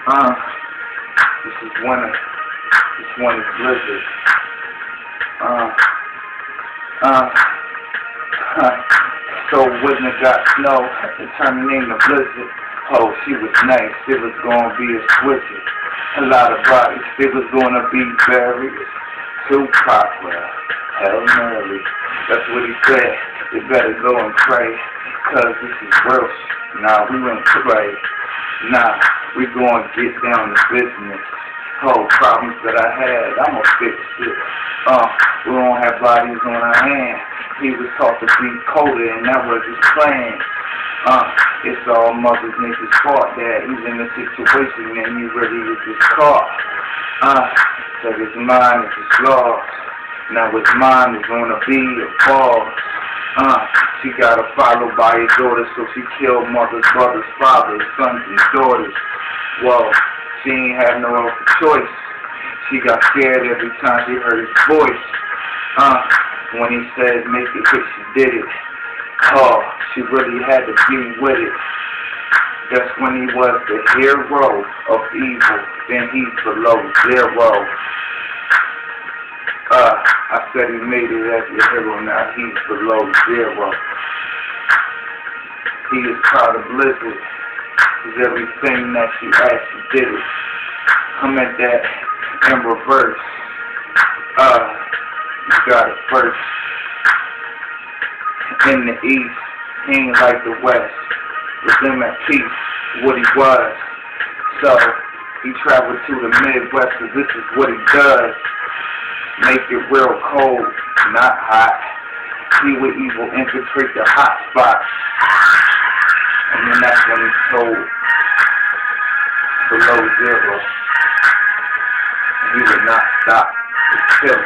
This is winter. This one is blizzard. So when it got snow, it turned into blizzard. Oh, she was nice. It was gonna be a switcher. A lot of bodies. It was gonna be buried. Tupac, well, hell Mary. That's what he said. You better go and pray, cause this is real shit. Nah, we wouldn't pray. Nah, we gonna get down to business. Oh, problems that I had, I'ma fix it. We don't have bodies on our hands. He was taught to be colder, and that was his plan. It's all mothers niggas' fault that he's in a situation and he really is just caught. So his mind is just lost. Now his mind is gonna be a boss. She got her followed by his daughter, so she killed mothers, brothers, fathers, sons, and daughters. Well, she ain't have no other choice. She got scared every time she heard his voice. When he said make it hit, she did it. Oh, she really had to be with it. That's when he was the hero of evil. Then he's below zero. I said he made it as a hero, now he's below zero. He is proud of Blizzard, cause everything that she asked, she did it. I'm at that in reverse. You got it first. In the east, he ain't like the west. With them at peace, what he was. So, he traveled to the Midwest, cause this is what he does. Make it real cold, not hot. He would evil infiltrate the hot spots. And then that's when he told below zero. He would not stop until